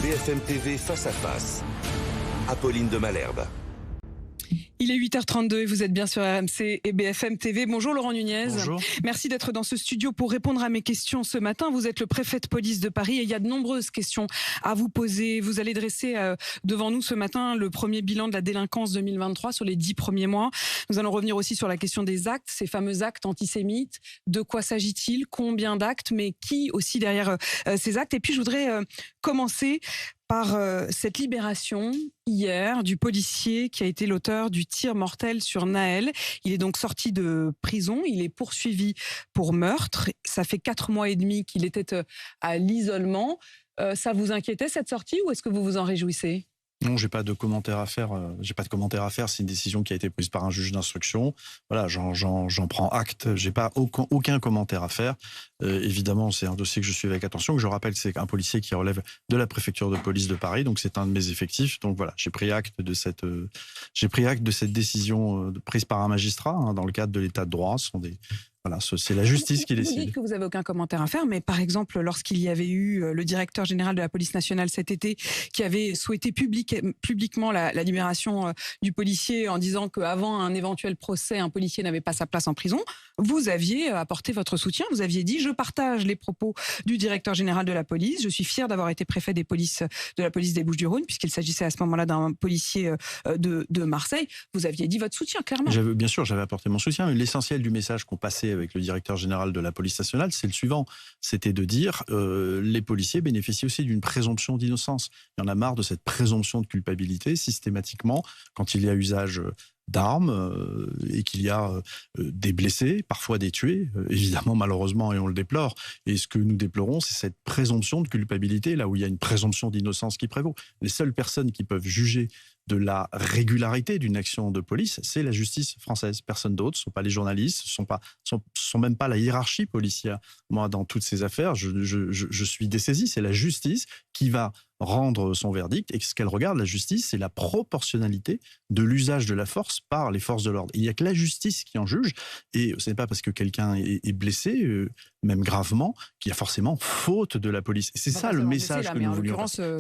BFM TV Face à Face. Apolline de Malherbe. Il est 8h32 et vous êtes bien sur RMC et BFM TV. Bonjour Laurent Nunez. Bonjour. Merci d'être dans ce studio pour répondre à mes questions ce matin. Vous êtes le préfet de police de Paris et il y a de nombreuses questions à vous poser. Vous allez dresser devant nous ce matin le premier bilan de la délinquance 2023 sur les 10 premiers mois. Nous allons revenir aussi sur la question des actes, ces fameux actes antisémites. De quoi s'agit-il? Combien d'actes? Mais qui aussi derrière ces actes? Et puis je voudrais commencer par cette libération hier du policier qui a été l'auteur du tir mortel sur Nahel. Il est donc sorti de prison, il est poursuivi pour meurtre. Ça fait 4 mois et demi qu'il était à l'isolement. Ça vous inquiétait cette sortie ou est-ce que vous vous en réjouissez ? Non, j'ai pas de commentaire à faire. C'est une décision qui a été prise par un juge d'instruction. Voilà, j'en prends acte. J'ai pas aucun commentaire à faire. Évidemment, c'est un dossier que je suis avec attention. Que je rappelle, c'est un policier qui relève de la préfecture de police de Paris, donc c'est un de mes effectifs. Donc voilà, j'ai pris acte de cette décision prise par un magistrat dans le cadre de l'état de droit. Voilà, c'est la justice qui décide. Vous dites que vous n'avez aucun commentaire à faire, mais par exemple, lorsqu'il y avait eu le directeur général de la police nationale cet été qui avait souhaité publiquement la libération du policier en disant qu'avant un éventuel procès, un policier n'avait pas sa place en prison, vous aviez apporté votre soutien. Vous aviez dit « Je partage les propos du directeur général de la police. Je suis fier d'avoir été préfet de la police des Bouches-du-Rhône, puisqu'il s'agissait à ce moment-là d'un policier de Marseille. » Vous aviez dit votre soutien, clairement. Bien sûr, j'avais apporté mon soutien. L'essentiel du message qu'on passait avec le directeur général de la police nationale, c'est le suivant. C'était de dire les policiers bénéficient aussi d'une présomption d'innocence. Il y en a marre de cette présomption de culpabilité systématiquement quand il y a usage d'armes et qu'il y a des blessés, parfois des tués, évidemment malheureusement, et on le déplore. Et ce que nous déplorons, c'est cette présomption de culpabilité, là où il y a une présomption d'innocence qui prévaut. Les seules personnes qui peuvent juger de la régularité d'une action de police, c'est la justice française. Personne d'autre, ce ne sont pas les journalistes, ce ne sont même pas la hiérarchie policière. Moi, dans toutes ces affaires, je suis dessaisi. C'est la justice qui va rendre son verdict. Et ce qu'elle regarde, la justice, c'est la proportionnalité de l'usage de la force par les forces de l'ordre. Il n'y a que la justice qui en juge. Et ce n'est pas parce que quelqu'un est blessé, même gravement, qu'il y a forcément faute de la police. C'est ça le message que nous voulions faire.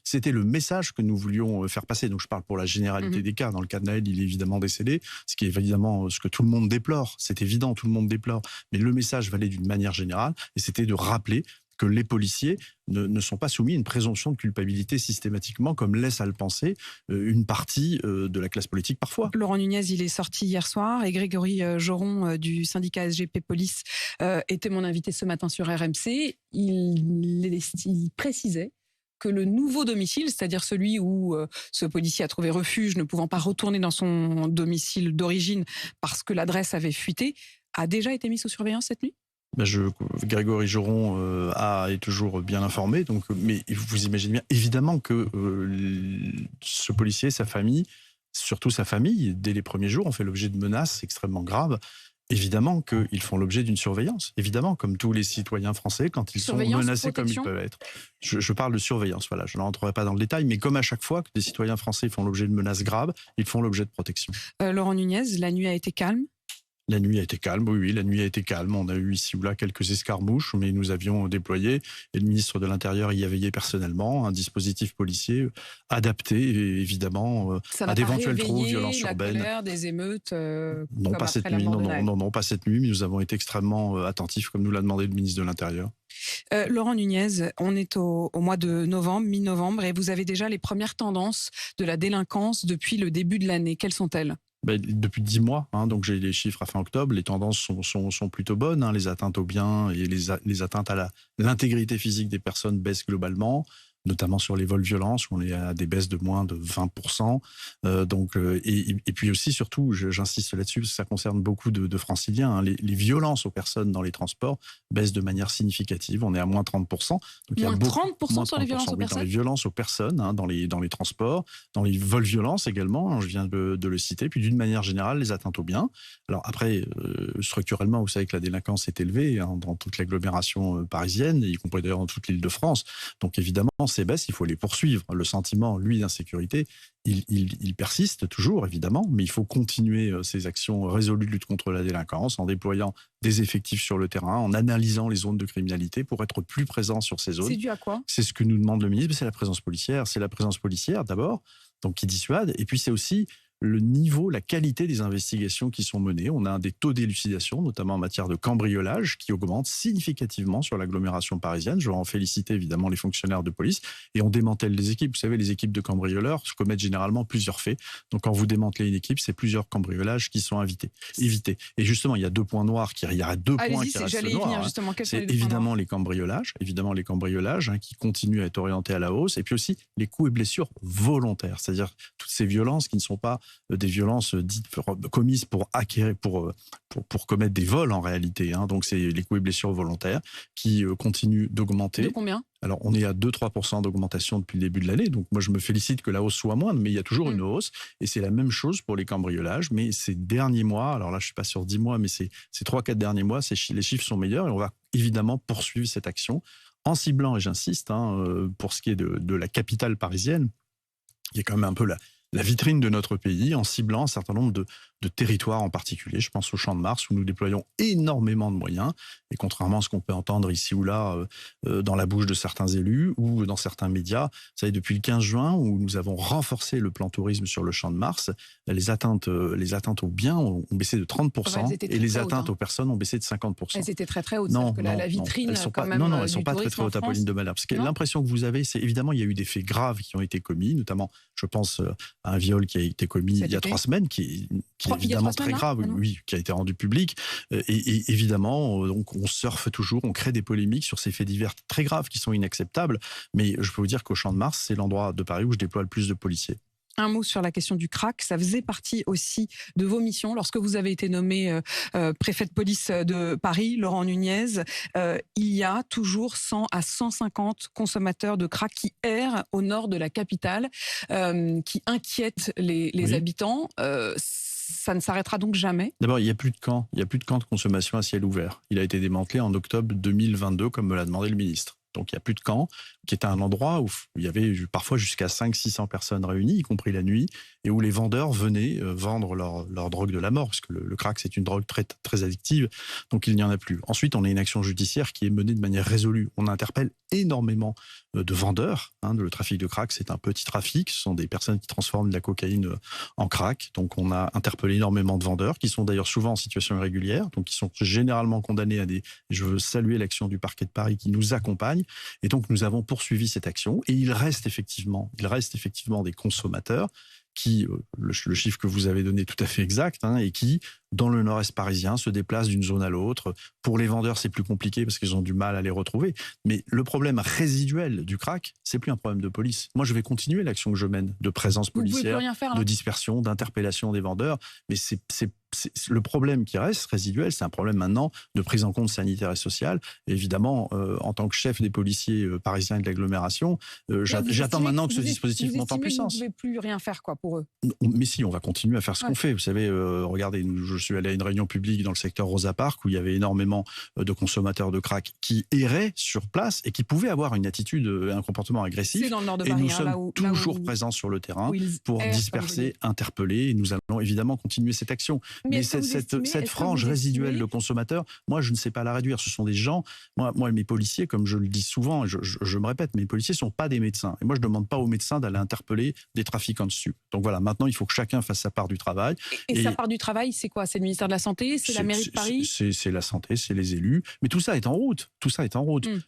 C'était le message que nous voulions faire passer. Donc je parle pour la généralité des cas. Dans le cas de Nahel, il est évidemment décédé, ce qui est évidemment ce que tout le monde déplore. C'est évident, tout le monde déplore. Mais le message valait d'une manière générale, et c'était de rappeler que les policiers ne sont pas soumis à une présomption de culpabilité systématiquement, comme laisse à le penser une partie de la classe politique parfois. Laurent Nunez, il est sorti hier soir et Grégory Joron du syndicat SGP Police était mon invité ce matin sur RMC. Il précisait que le nouveau domicile, c'est-à-dire celui où ce policier a trouvé refuge, ne pouvant pas retourner dans son domicile d'origine parce que l'adresse avait fuité, a déjà été mis sous surveillance cette nuit ? Grégory Joron est toujours bien informé, mais vous imaginez bien évidemment que ce policier, sa famille, surtout sa famille, dès les premiers jours, ont fait l'objet de menaces extrêmement graves. Évidemment qu'ils font l'objet d'une surveillance, évidemment, comme tous les citoyens français, quand ils sont menacés comme ils peuvent être. Je parle de surveillance, voilà, je ne rentrerai pas dans le détail, mais comme à chaque fois que des citoyens français font l'objet de menaces graves, ils font l'objet de protection. Laurent Nunez, la nuit a été calme ? La nuit a été calme, oui, la nuit a été calme. On a eu ici ou là quelques escarmouches, mais nous avions déployé, et le ministre de l'Intérieur y a veillé personnellement, un dispositif policier adapté, évidemment, à d'éventuelles troubles, violences urbaines. La colère des émeutes non, pas cette nuit. Non, pas cette nuit, mais nous avons été extrêmement attentifs, comme nous l'a demandé le ministre de l'Intérieur. Laurent Nunez, on est au mois de novembre, mi-novembre, et vous avez déjà les premières tendances de la délinquance depuis le début de l'année. Quelles sont-elles ? Depuis 10 mois, donc j'ai les chiffres à fin octobre, les tendances sont plutôt bonnes. Les atteintes aux biens et les atteintes à l'intégrité physique des personnes baissent globalement, notamment sur les vols violents, où on est à des baisses de moins de 20%. Et puis aussi, surtout, j'insiste là-dessus, parce que ça concerne beaucoup de franciliens, les violences aux personnes dans les transports baissent de manière significative. On est à moins 30%. Donc, moins 30% sur les violences aux personnes ? Dans les violences aux personnes, dans les transports, dans les vols violences également, je viens de le citer. Puis d'une manière générale, les atteintes aux biens. Alors après, structurellement, vous savez que la délinquance est élevée dans toute l'agglomération parisienne, y compris d'ailleurs dans toute l'Île-de-France. Donc évidemment, ces baisses, il faut les poursuivre. Le sentiment, lui, d'insécurité, il persiste toujours, évidemment, mais il faut continuer ces actions résolues de lutte contre la délinquance en déployant des effectifs sur le terrain, en analysant les zones de criminalité pour être plus présent sur ces zones. C'est dû à quoi? C'est ce que nous demande le ministre, c'est la présence policière. C'est la présence policière, d'abord, donc qui dissuade, et puis c'est aussi le niveau, la qualité des investigations qui sont menées. On a des taux d'élucidation, notamment en matière de cambriolage, qui augmentent significativement sur l'agglomération parisienne. Je veux en féliciter évidemment les fonctionnaires de police. Et on démantèle les équipes. Vous savez, les équipes de cambrioleurs commettent généralement plusieurs faits. Donc quand vous démantelez une équipe, c'est plusieurs cambriolages qui sont évités. Et justement, il y a deux points noirs, il y a deux points qui restent noirs. C'est évidemment les cambriolages, qui continuent à être orientés à la hausse. Et puis aussi les coups et blessures volontaires, c'est-à-dire toutes ces violences qui ne sont pas des violences dites commises pour commettre des vols en réalité. Donc c'est les coups et blessures volontaires qui continuent d'augmenter. De combien ? Alors on est à 2-3% d'augmentation depuis le début de l'année, donc moi je me félicite que la hausse soit moindre, mais il y a toujours une hausse, et c'est la même chose pour les cambriolages, mais ces derniers mois, alors là je ne suis pas sur 10 mois, mais ces 3-4 derniers mois, les chiffres sont meilleurs, et on va évidemment poursuivre cette action en ciblant, et j'insiste, pour ce qui est de la capitale parisienne, il y a quand même un peu la vitrine de notre pays en ciblant un certain nombre de territoires en particulier. Je pense au Champ de Mars où nous déployons énormément de moyens. Et contrairement à ce qu'on peut entendre ici ou là dans la bouche de certains élus ou dans certains médias, vous savez, depuis le 15 juin où nous avons renforcé le plan tourisme sur le Champ de Mars, les atteintes aux biens ont baissé de 30% et les atteintes aux personnes ont baissé de 50%. Elles étaient très très hautes. Non, la vitrine, elles sont pas très très hautes, Apolline de Malherbe. Parce que l'impression que vous avez, c'est évidemment il y a eu des faits graves qui ont été commis, notamment je pense à un viol qui a été commis il y a 3 semaines, qui est évidemment très grave, oui, qui a été rendu public. Et évidemment, donc on surfe toujours, on crée des polémiques sur ces faits divers très graves qui sont inacceptables. Mais je peux vous dire qu'au Champ de Mars, c'est l'endroit de Paris où je déploie le plus de policiers. Un mot sur la question du crack, ça faisait partie aussi de vos missions. Lorsque vous avez été nommé préfet de police de Paris, Laurent Nunez, il y a toujours 100 à 150 consommateurs de crack qui errent au nord de la capitale, qui inquiètent les habitants. Ça ne s'arrêtera donc jamais. D'abord, il n'y a plus de camp. Il n'y a plus de camp de consommation à ciel ouvert. Il a été démantelé en octobre 2022, comme me l'a demandé le ministre. Donc, il n'y a plus de camp, qui était un endroit où il y avait parfois jusqu'à 500-600 personnes réunies, y compris la nuit, et où les vendeurs venaient vendre leur drogue de la mort, parce que le crack, c'est une drogue très, très addictive, donc il n'y en a plus. Ensuite, on a une action judiciaire qui est menée de manière résolue. On interpelle énormément de vendeurs. Le trafic de crack, c'est un petit trafic. Ce sont des personnes qui transforment de la cocaïne en crack. Donc, on a interpellé énormément de vendeurs, qui sont d'ailleurs souvent en situation irrégulière, donc qui sont généralement condamnés à des... Je veux saluer l'action du parquet de Paris qui nous accompagne. Et donc, nous avons poursuivi cette action. Et il reste effectivement des consommateurs qui, le chiffre que vous avez donné tout à fait exact, et qui, dans le nord-est parisien, se déplacent d'une zone à l'autre. Pour les vendeurs, c'est plus compliqué parce qu'ils ont du mal à les retrouver. Mais le problème résiduel du crack, c'est plus un problème de police. Moi, je vais continuer l'action que je mène de présence policière, de dispersion, d'interpellation des vendeurs. Mais c'est le problème qui reste résiduel, c'est un problème maintenant de prise en compte sanitaire et sociale. Et évidemment, en tant que chef des policiers parisiens et de l'agglomération, j'attends maintenant que ce dispositif monte en puissance. Vous ne pouvez plus rien faire pour eux. Mais si, on va continuer à faire ce qu'on fait. Vous savez, regardez, je suis allé à une réunion publique dans le secteur Rosa Parks où il y avait énormément de consommateurs de crack qui erraient sur place et qui pouvaient avoir une attitude, un comportement agressif. C'est dans le nord de et Paris, nous sommes toujours présents sur le terrain pour disperser, interpeller. Et nous allons évidemment continuer cette action. Mais cette frange résiduelle de consommateurs, moi, je ne sais pas la réduire. Ce sont des gens... Moi, mes policiers, comme je le dis souvent, et je me répète, mes policiers ne sont pas des médecins. Et moi, je ne demande pas aux médecins d'aller interpeller des trafiquants de stupes. Donc voilà, maintenant, il faut que chacun fasse sa part du travail. Et sa part du travail, c'est quoi? C'est le ministère de la Santé? C'est la mairie de Paris? C'est la santé, c'est les élus. Mais tout ça est en route.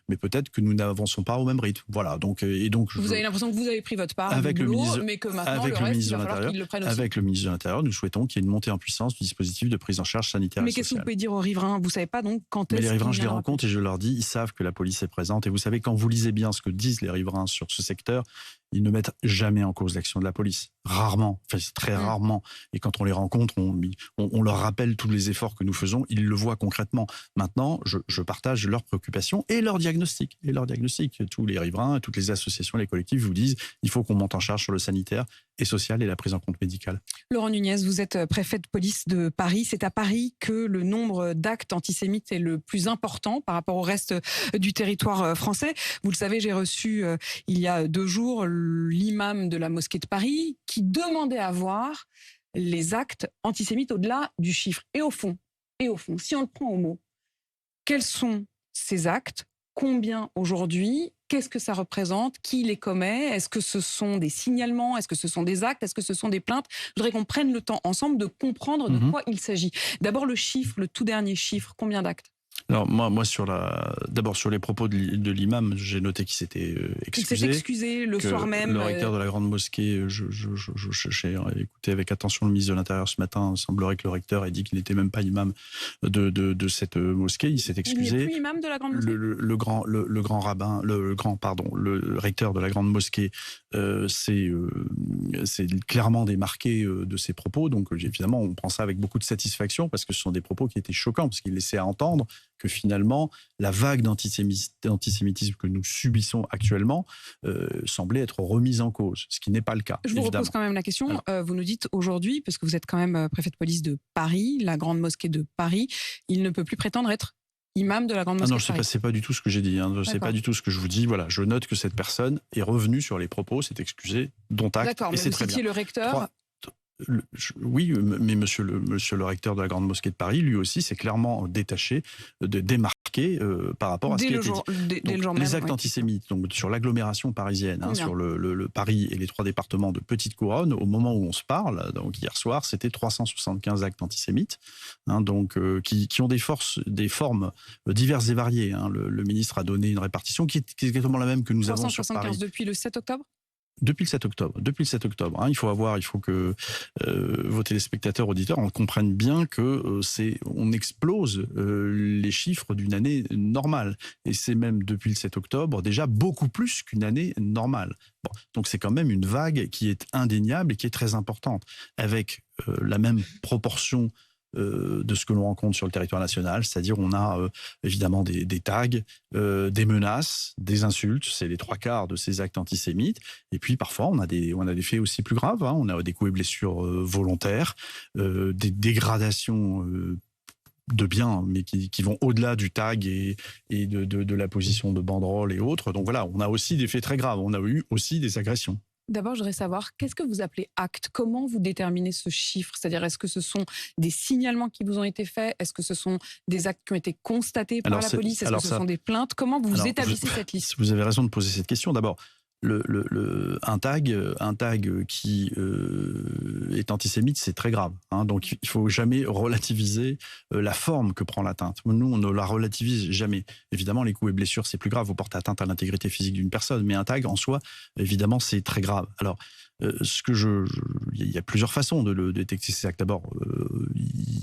Mais peut-être que nous n'avançons pas au même rythme. Voilà. Donc, vous avez l'impression que vous avez pris votre part avec mais que maintenant, le reste, il va falloir qu'il le prenne aussi. Avec le ministre de l'Intérieur, nous souhaitons qu'il y ait une montée en puissance du dispositif de prise en charge sanitaire et sociale. Mais qu'est-ce que vous pouvez dire aux riverains? Vous ne savez pas donc quand est-ce que... Les riverains, je les rencontre et je leur dis, ils savent que la police est présente. Et vous savez, quand vous lisez bien ce que disent les riverains sur ce secteur, ils ne mettent jamais en cause l'action de la police. Rarement, enfin très rarement. Et quand on les rencontre, on leur rappelle tous les efforts que nous faisons, ils le voient concrètement. Maintenant, je partage leurs préoccupations et leurs diagnostics. Tous les riverains, toutes les associations, les collectifs vous disent, il faut qu'on monte en charge sur le sanitaire et sociale et la prise en compte médicale. Laurent Nunez, vous êtes préfet de police de Paris. C'est à Paris que le nombre d'actes antisémites est le plus important par rapport au reste du territoire français. Vous le savez, j'ai reçu il y a 2 jours l'imam de la mosquée de Paris qui demandait à voir les actes antisémites au-delà du chiffre. Et au fond, si on le prend au mot, quels sont ces actes ? Combien aujourd'hui? Qu'est-ce que ça représente? Qui les commet? Est-ce que ce sont des signalements? Est-ce que ce sont des actes? Est-ce que ce sont des plaintes? Je voudrais qu'on prenne le temps ensemble de comprendre de quoi il s'agit. D'abord le chiffre, le tout dernier chiffre, combien d'actes? Alors moi d'abord sur les propos de l'imam, j'ai noté qu'il s'était excusé. Il s'est excusé le soir même. Le recteur de la grande mosquée, j'ai écouté avec attention le ministre de l'Intérieur ce matin. Il semblerait que le recteur ait dit qu'il n'était même pas imam de cette mosquée. Il s'est excusé. Il n'est plus imam de la grande mosquée. Le recteur de la grande mosquée s'est clairement démarqué de ses propos. Donc évidemment, on prend ça avec beaucoup de satisfaction parce que ce sont des propos qui étaient choquants parce qu'il laissait à entendre que finalement, la vague d'antisémitisme que nous subissons actuellement semblait être remise en cause, ce qui n'est pas le cas. Je vous repose quand même la question. Vous nous dites aujourd'hui, parce que vous êtes quand même préfet de police de Paris, la grande mosquée de Paris, il ne peut plus prétendre être imam de la grande mosquée de Paris. C'est pas du tout ce que j'ai dit. C'est pas du tout ce que je vous dis. Voilà, je note que cette personne est revenue sur les propos, s'est excusée, dont acte. D'accord, mais c'est vous très citiez bien. le recteur. Oui, mais monsieur le recteur de la grande mosquée de Paris, lui aussi, s'est clairement détaché, démarqué par rapport à ce qui a été dit. Les actes antisémites, donc sur l'agglomération parisienne, sur le Paris et les 3 départements de Petite Couronne, au moment où on se parle, donc hier soir, c'était 375 actes antisémites, qui ont des formes diverses et variées. Le ministre a donné une répartition qui est exactement la même que nous avons sur Paris. Depuis le 7 octobre Depuis le 7 octobre. Il faut que vos téléspectateurs, auditeurs en comprennent bien que on explose les chiffres d'une année normale. Et c'est même depuis le 7 octobre déjà beaucoup plus qu'une année normale. Bon, donc c'est quand même une vague qui est indéniable et qui est très importante, avec la même proportion de ce que l'on rencontre sur le territoire national, c'est-à-dire on a évidemment des tags, des menaces, des insultes, c'est les 3/4 de ces actes antisémites, et puis parfois on a des faits aussi plus graves, on a des coups et blessures volontaires, des dégradations de biens, mais qui vont au-delà du tag et de la position de banderole et autres. Donc voilà, on a aussi des faits très graves, on a eu aussi des agressions. D'abord, je voudrais savoir, qu'est-ce que vous appelez acte? Comment vous déterminez ce chiffre? C'est-à-dire, est-ce que ce sont des signalements qui vous ont été faits? Est-ce que ce sont des actes qui ont été constatés par la police? Est-ce que ce sont des plaintes? Comment vous établissez cette liste? Vous avez raison de poser cette question. D'abord, un tag qui est antisémite, c'est très grave. Donc, il faut jamais relativiser la forme que prend l'atteinte. Nous, on ne la relativise jamais. Évidemment, les coups et blessures, c'est plus grave. Vous portez atteinte à l'intégrité physique d'une personne, mais un tag, en soi, évidemment, c'est très grave. Alors, il y a plusieurs façons de le détecter ces actes. D'abord,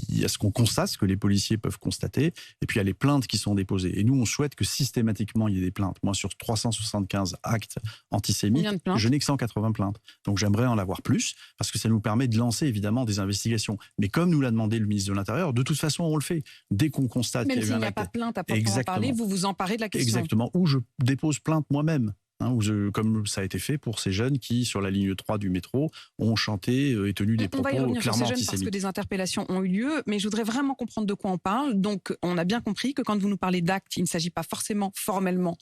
il y a ce qu'on constate, ce que les policiers peuvent constater, et puis il y a les plaintes qui sont déposées. Et nous, on souhaite que systématiquement, il y ait des plaintes. Moi, sur 375 actes antisémites, je n'ai que 180 plaintes. Donc j'aimerais en avoir plus, parce que ça nous permet de lancer évidemment des investigations. Mais comme nous l'a demandé le ministre de l'Intérieur, de toute façon, on le fait. Dès qu'on constate qu'il y a eu un acte... Même s'il n'y a pas de plainte à proprement parler, vous vous emparez de la question. Exactement, ou je dépose plainte moi-même. Comme ça a été fait pour ces jeunes qui, sur la ligne 3 du métro, ont chanté et tenu des propos clairement antisémites. On va y revenir sur ces jeunes parce que des interpellations ont eu lieu, mais je voudrais vraiment comprendre de quoi on parle. Donc, on a bien compris que quand vous nous parlez d'actes, il ne s'agit pas forcément formellement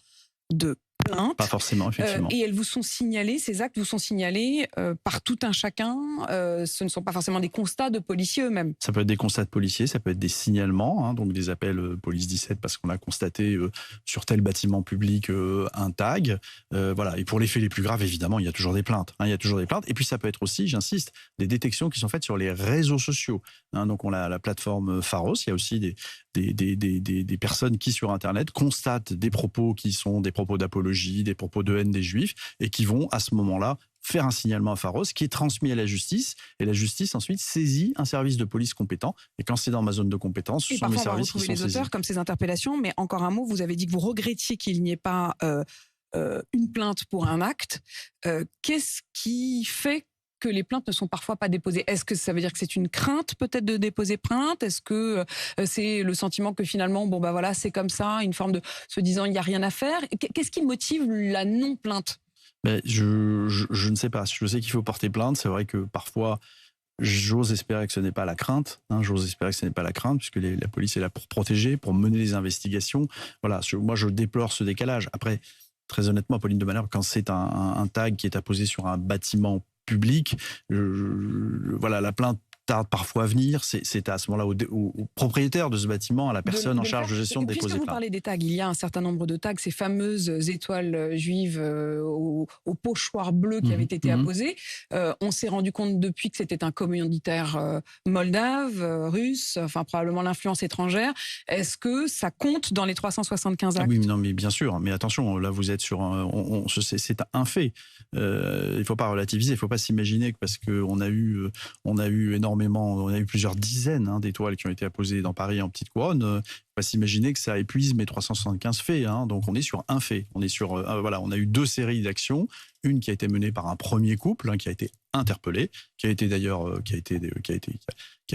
de plainte. Pas forcément, effectivement. Et elles vous sont signalées, ces actes vous sont signalés par tout un chacun. Ce ne sont pas forcément des constats de policiers eux-mêmes. Ça peut être des constats de policiers, ça peut être des signalements, donc des appels police 17 parce qu'on a constaté sur tel bâtiment public un tag. Voilà. Et pour les faits les plus graves, évidemment, il y a toujours des plaintes. Il y a toujours des plaintes. Et puis ça peut être aussi, j'insiste, des détections qui sont faites sur les réseaux sociaux. Donc on a la plateforme Pharos. Il y a aussi des personnes qui sur Internet constatent des propos qui sont des propos d'apologie, des propos de haine des Juifs, et qui vont à ce moment-là faire un signalement à Pharos qui est transmis à la justice, et la justice ensuite saisit un service de police compétent, et quand c'est dans ma zone de compétence, ce sont mes services qui sont saisis. Et parfois on va retrouver les auteurs comme ces interpellations, mais encore un mot, vous avez dit que vous regrettiez qu'il n'y ait pas une plainte pour un acte. Qu'est-ce qui fait que les plaintes ne sont parfois pas déposées? Est-ce que ça veut dire que c'est une crainte peut-être de déposer plainte? Est-ce que c'est le sentiment que finalement, c'est comme ça, une forme de se disant il n'y a rien à faire? Qu'est-ce qui motive la non-plainte? Mais je ne sais pas. Je sais qu'il faut porter plainte. C'est vrai que parfois, j'ose espérer que ce n'est pas la crainte. J'ose espérer que ce n'est pas la crainte, puisque la police est là pour protéger, pour mener les investigations. Voilà. Moi, je déplore ce décalage. Après, très honnêtement, Apolline de Malherbe, quand c'est un tag qui est apposé sur un bâtiment public, voilà, la plainte tarde parfois à venir. C'est à ce moment-là au propriétaire de ce bâtiment, à la personne en charge de gestion de déposer plainte. Puisque vous parlez des tags, il y a un certain nombre de tags, ces fameuses étoiles juives au pochoir bleu qui avaient été apposées. On s'est rendu compte depuis que c'était un commanditaire moldave, russe, enfin probablement l'influence étrangère. Est-ce que ça compte dans les 375 actes? Oui, non, mais bien sûr. Mais attention, là vous êtes sur c'est un fait. Il ne faut pas relativiser, il ne faut pas s'imaginer que parce qu'on a eu on a eu plusieurs dizaines d'étoiles qui ont été apposées dans Paris en petite couronne. Il ne faut pas s'imaginer que ça épuise mes 375 faits. Donc on est sur un fait. On est sur voilà, on a eu 2 séries d'actions, une qui a été menée par un premier couple qui a été interpellé, qui a été d'ailleurs qui a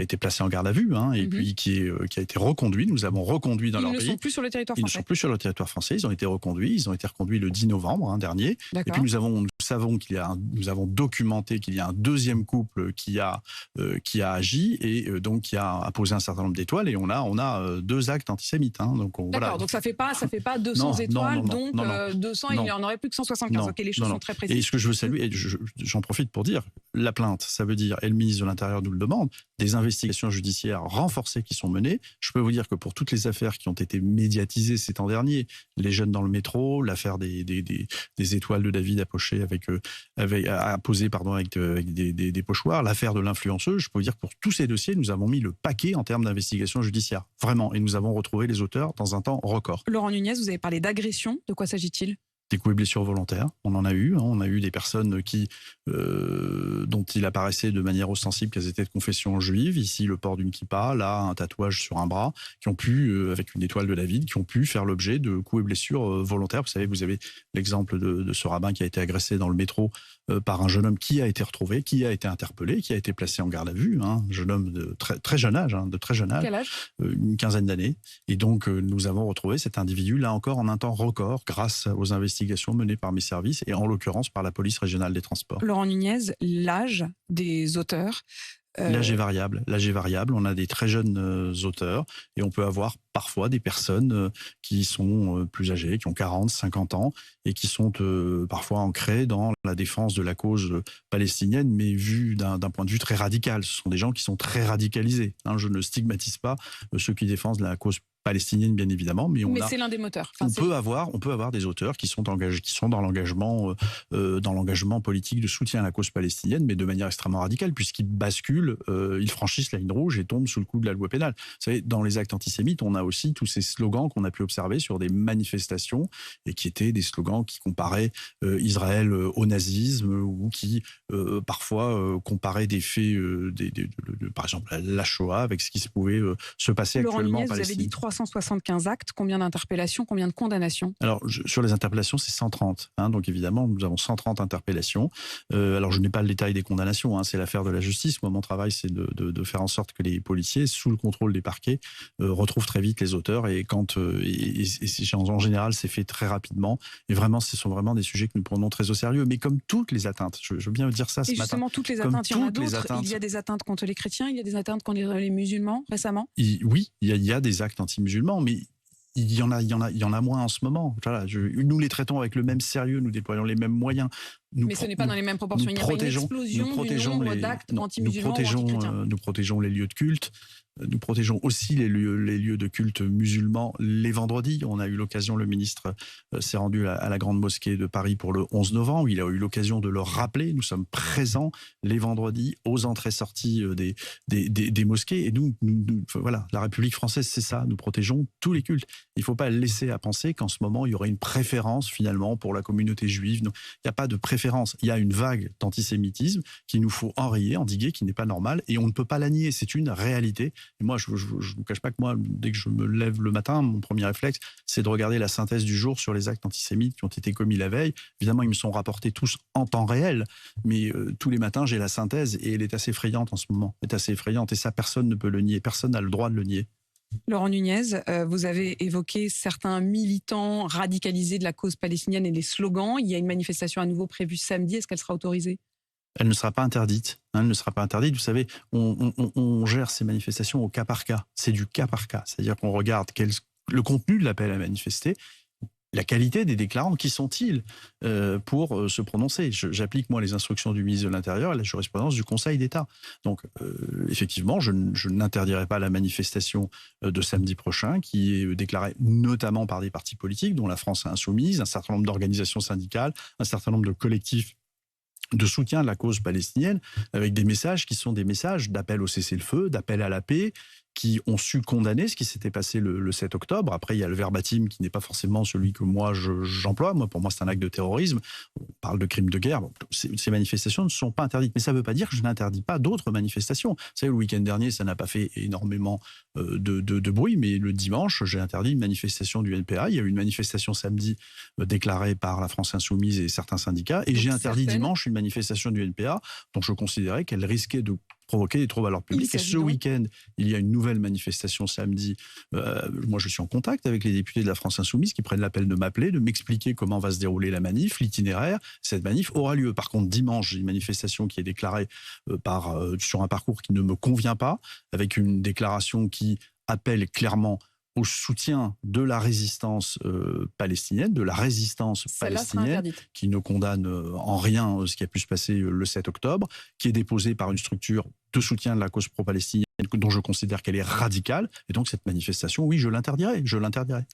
été placé en garde à vue, et puis qui a été reconduit. Nous avons reconduit dans leur pays. Ils ne sont plus sur le territoire français. Ils ne sont plus sur le territoire français. Ils ont été reconduits. Ils ont été reconduits le 10 novembre dernier. D'accord. Et puis nous avons documenté qu'il y a un deuxième couple qui a agi et donc qui a apposé un certain nombre d'étoiles. Et on a 2 actes antisémites. Donc d'accord. voilà. Donc ça fait pas 200 étoiles. Donc 200, il n'y en aurait plus que 175. Ok, les choses sont très précises. Et ce que je veux saluer, et j'en profite pour dire, la plainte, ça veut dire, et le ministre de l'Intérieur nous le demande, des investigations judiciaires renforcées qui sont menées. Je peux vous dire que pour toutes les affaires qui ont été médiatisées ces temps derniers, les jeunes dans le métro, l'affaire des étoiles de David apposées avec des pochoirs, l'affaire de l'influenceuse, je peux vous dire que pour tous ces dossiers, nous avons mis le paquet en termes d'investigation judiciaire. Vraiment. Et nous avons retrouvé les auteurs dans un temps record. Laurent Nunez, vous avez parlé d'agression. De quoi s'agit-il ? Des coups et blessures volontaires, on en a eu. On a eu des personnes dont il apparaissait de manière ostensible qu'elles étaient de confession juive. Ici, le port d'une kippa, là, un tatouage sur un bras, qui ont pu, avec une étoile de David, qui ont pu faire l'objet de coups et blessures volontaires. Vous savez, vous avez l'exemple de ce rabbin qui a été agressé dans le métro par un jeune homme qui a été retrouvé, qui a été interpellé, qui a été placé en garde à vue. Un jeune homme de très jeune âge. Quel âge ? Une quinzaine d'années. Et donc, nous avons retrouvé cet individu, là encore, en un temps record, grâce aux investigations menées par mes services et en l'occurrence par la police régionale des transports. Laurent Nunez, l'âge des auteurs. L'âge est variable. On a des très jeunes auteurs et on peut avoir parfois des personnes qui sont plus âgées, qui ont 40, 50 ans et qui sont parfois ancrées dans la défense de la cause palestinienne, mais vu d'un point de vue très radical. Ce sont des gens qui sont très radicalisés. Je ne stigmatise pas ceux qui défendent la cause palestinienne, bien évidemment, mais c'est l'un des moteurs. On peut avoir des auteurs qui sont dans l'engagement politique de soutien à la cause palestinienne, mais de manière extrêmement radicale, puisqu'ils basculent, ils franchissent la ligne rouge et tombent sous le coup de la loi pénale. Vous savez, dans les actes antisémites, on a aussi tous ces slogans qu'on a pu observer sur des manifestations et qui étaient des slogans qui comparaient Israël au nazisme ou qui parfois comparaient des faits, par exemple la Shoah avec ce qui se pouvait se passer Laurent actuellement Nunez, en Palestine. Vous avez dit 375 actes, combien d'interpellations, combien de condamnations ? Alors, sur les interpellations, c'est 130. Donc, évidemment, nous avons 130 interpellations. Alors, je n'ai pas le détail des condamnations. C'est l'affaire de la justice. Moi, mon travail, c'est de faire en sorte que les policiers, sous le contrôle des parquets, retrouvent très vite les auteurs. Et en général, c'est fait très rapidement. Et vraiment, ce sont vraiment des sujets que nous prenons très au sérieux. Mais comme toutes les atteintes, je veux bien dire ça ce matin. Et justement, toutes les atteintes, il y en a d'autres. Il y a des atteintes contre les chrétiens, il y a des atteintes contre les musulmans, récemment. Oui, il y a des actes anti-musulmans, mais il y en a moins en ce moment. Voilà, nous les traitons avec le même sérieux, nous déployons les mêmes moyens. Mais ce n'est pas dans les mêmes proportions. Il y a pas une explosion du nombre d'actes anti-musulmans ou anti-chrétiens. Nous protégeons les lieux de culte. Nous protégeons aussi les lieux de culte musulmans les vendredis. On a eu l'occasion, le ministre s'est rendu à la Grande Mosquée de Paris pour le 11 novembre. Il a eu l'occasion de le rappeler. Nous sommes présents les vendredis aux entrées-sorties des mosquées. Et voilà, la République française, c'est ça. Nous protégeons tous les cultes. Il ne faut pas laisser à penser qu'en ce moment, il y aurait une préférence finalement pour la communauté juive. Il n'y a pas de préférence. Il y a une vague d'antisémitisme qu'il nous faut enrayer, endiguer, qui n'est pas normale. Et on ne peut pas la nier. C'est une réalité. Et moi, je ne vous cache pas que moi, dès que je me lève le matin, mon premier réflexe, c'est de regarder la synthèse du jour sur les actes antisémites qui ont été commis la veille. Évidemment, ils me sont rapportés tous en temps réel, mais tous les matins, j'ai la synthèse et elle est assez effrayante en ce moment. Elle est assez effrayante et ça, personne ne peut le nier. Personne n'a le droit de le nier. Laurent Nunez, vous avez évoqué certains militants radicalisés de la cause palestinienne et les slogans. Il y a une manifestation à nouveau prévue samedi. Est-ce qu'elle sera autorisée? Elle ne sera pas interdite. Elle ne sera pas interdite. Vous savez, on gère ces manifestations au cas par cas. C'est du cas par cas. C'est-à-dire qu'on regarde le contenu de l'appel à manifester, la qualité des déclarants, qui sont-ils pour se prononcer. J'applique, moi, les instructions du ministre de l'Intérieur et la jurisprudence du Conseil d'État. Donc, effectivement, je n'interdirai pas la manifestation de samedi prochain, qui est déclarée notamment par des partis politiques, dont la France Insoumise, un certain nombre d'organisations syndicales, un certain nombre de collectifs de soutien de la cause palestinienne, avec des messages qui sont des messages d'appel au cessez-le-feu, d'appel à la paix, qui ont su condamner ce qui s'était passé le 7 octobre. Après, il y a le verbatim qui n'est pas forcément celui que moi j'emploie. Pour moi, c'est un acte de terrorisme. On parle de crimes de guerre. Bon, ces manifestations ne sont pas interdites. Mais ça ne veut pas dire que je n'interdis pas d'autres manifestations. Vous savez, le week-end dernier, ça n'a pas fait énormément de bruit, mais le dimanche, j'ai interdit une manifestation du NPA. Il y a eu une manifestation samedi déclarée par la France Insoumise et certains syndicats. Et j'ai interdit dimanche une manifestation du NPA dont je considérais qu'elle risquait de provoquer des troubles à l'ordre public. Et ce week-end, il y a une nouvelle manifestation samedi. Moi, je suis en contact avec les députés de la France Insoumise qui prennent l'appel de m'appeler, de m'expliquer comment va se dérouler la manif, l'itinéraire. Cette manif aura lieu. Par contre, dimanche, j'ai une manifestation qui est déclarée sur un parcours qui ne me convient pas, avec une déclaration qui appelle clairement au soutien de la résistance palestinienne, de la résistance palestinienne, qui ne condamne en rien ce qui a pu se passer le 7 octobre, qui est déposée par une structure de soutien de la cause pro-palestinienne dont je considère qu'elle est radicale. Et donc cette manifestation, oui, je l'interdirai.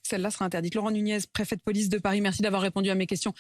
Celle-là sera interdite. Laurent Nunez, préfet de police de Paris, merci d'avoir répondu à mes questions.